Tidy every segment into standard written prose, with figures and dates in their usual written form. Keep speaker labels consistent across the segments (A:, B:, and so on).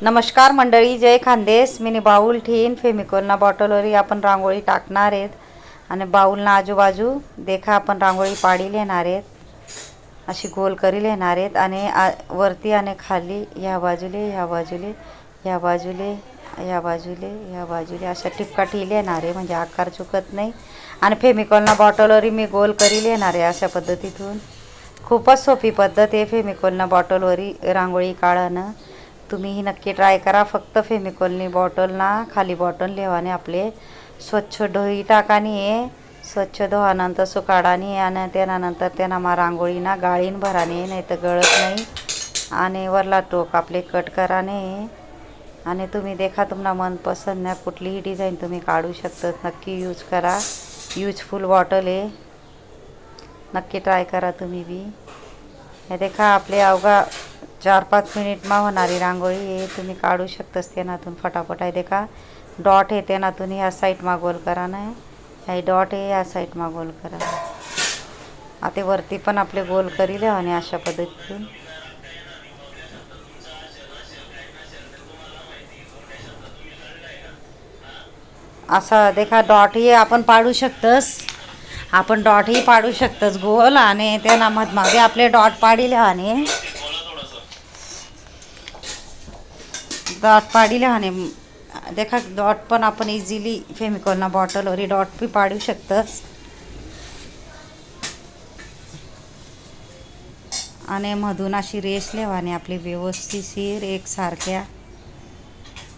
A: नमस्कार मंडळी, जय खानदेश. मी बाऊल ठेईन फेमिकोलना बॉटलवरी आपण रांगोळी टाकणार आहेत आणि बाऊलना आजूबाजू देखा आपण रांगोळी पाडी घेणार आहेत, अशी गोल करी घेणार आहेत आणि वरती आणि खाली ह्या बाजूले ह्या बाजूले ह्या बाजूले ह्या बाजूले ह्या बाजूले अशा टिपका ठेवले येणार आहे, म्हणजे आकार चुकत नाही. आणि फेमिकोलना बॉटलवरी मी गोल करी घेणार आहे अशा पद्धतीतून. खूपच सोपी पद्धत आहे फेमिकोलना बॉटलवरी रांगोळी काढणं. तुम्ही ही नक्की ट्राय करा. फक्त फेमिकोलनी बॉटलना खाली बॉटल लेवाने आपले स्वच्छ धुई टाकानी आहे. स्वच्छ धुवानंतर सुकाडानी आणि त्यानंतर त्यांना मा रांगोळीना गाळीन भराने, नाही तर गळत नाही. आणि वरला टोक आपले कट कराने. आणि तुम्ही देखा तुम्हाला मनपसंत ना कुठलीही डिझाईन तुम्ही काढू शकता. नक्की यूज करा. यूजफुल बॉटल आहे, नक्की ट्राय करा तुम्ही बी. हे देखा आपले अवघा 4-5 मिनिटमा होणारी रांगोळी आहे, तुम्ही काढू शकतास त्यानातून फटाफट. आहे देखा डॉट आहे, त्यानातून ह्या साईडमा गोल करा नाही, ह्या डॉट आहे ह्या साईडमा गोल करा. आता वरती पण आपले गोल करील आणि अशा पद्धतीतून असा देखा डॉटही आपण पाडू शकतस. आपण डॉटही पाडू शकतस गोल. आणि त्यांना मधमागे आपले डॉट पाडिले आणि डॉट पाडिले आणि देखा डॉट पण आपण इझिली फेमिकोलना बॉटलवरी डॉट बी पाडू शकतस. आणि मधून अशी रेस लेवाने आपली व्यवस्थितशीर एकसारख्या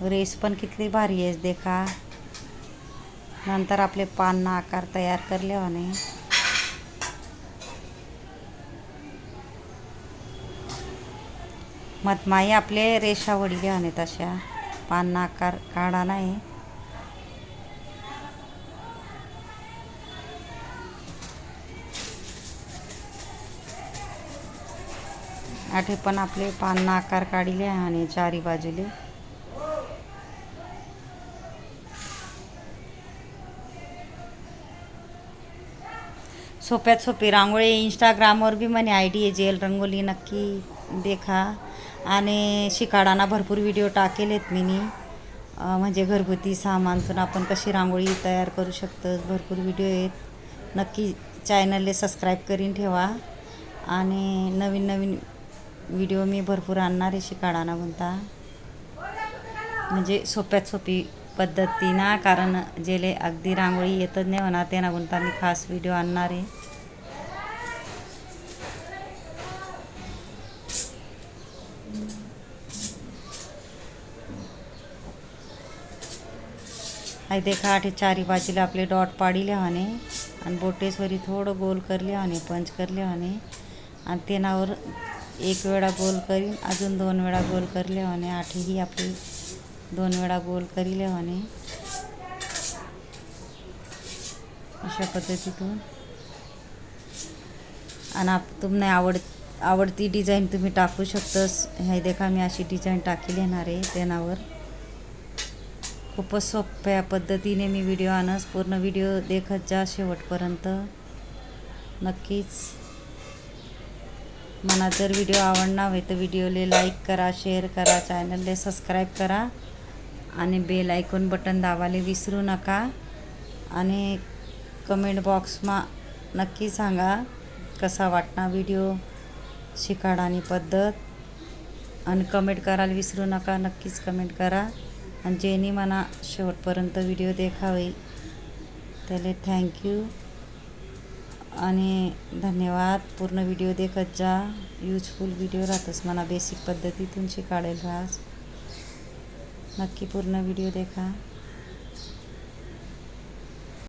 A: रेस पण किती भारी आहे देखा. नंतर आपले पानना आकार तयार करले आणि मधमाई आपले रेषा वडीले आणि तशा पानना आकार काढा नाही. आठे पण आपले पानना आकार काढले आणि चारी बाजूले सोप्यात सोपी रांगोळी. इंस्टाग्रामवर बी म्हणे आयडी आहे जेल रंगोली, नक्की देखा. आणि शिकाडाना भरपूर व्हिडिओ टाकेलेत मीनी, म्हणजे घरगुती सामानतून आपण कशी रांगोळी तयार करू शकतो. भरपूर व्हिडिओ आहेत, नक्की चॅनलला सबस्क्राईब करून ठेवा. आणि नवीन नवीन व्हिडिओ मी भरपूर आणणार आहे शिकाडाना म्हणता, म्हणजे सोप्यात सोपी पद्धतीनं. कारण जेले अगदी रांगोळी येतच नाही म्हणा त्यांना म्हणता मी खास व्हिडिओ आणणार आहे. आहे देखा आठे चारी बाजूला आपले डॉट पाडिले आणि बोटेसवरी थोडं गोल करले आणि पंच करले आणि तेनावर एक वेळा गोल करीन, अजून 2 वेळा गोल करले आणि आठेही आपली 2 वेळा गोल करीले आणि अशा पद्धतीतून. आणि तुम्हाला आवडती डिझाईन तुम्ही टाकू शकतस. हे देखा मी अशी डिझाईन टाकी येणार आहे त्यानावर. खूपच सोप्या पद्धतीने मी व्हिडिओ आणस. पूर्ण व्हिडिओ देखत जा शेवटपर्यंत नक्कीच. मला जर व्हिडिओ आवडणार होय तर व्हिडिओला लाईक करा, शेअर करा, चॅनलला सबस्क्राईब करा आणि बेल आयकॉन बटन दाबायला विसरू नका. आणि कमेंट बॉक्समा नक्की सांगा कसा वाटणार व्हिडिओ शिकाडानी पद्धत. आणि कमेंट करायला विसरू नका, नक्कीच कमेंट करा. आणि जेनी मला शेवटपर्यंत व्हिडिओ देखावे त्याला थँक्यू आणि धन्यवाद. पूर्ण व्हिडिओ देखत जा. यूजफुल व्हिडिओ राहतच मला बेसिक पद्धतीतून शिकाडेल राहस. नक्की पूर्ण व्हिडिओ देखा.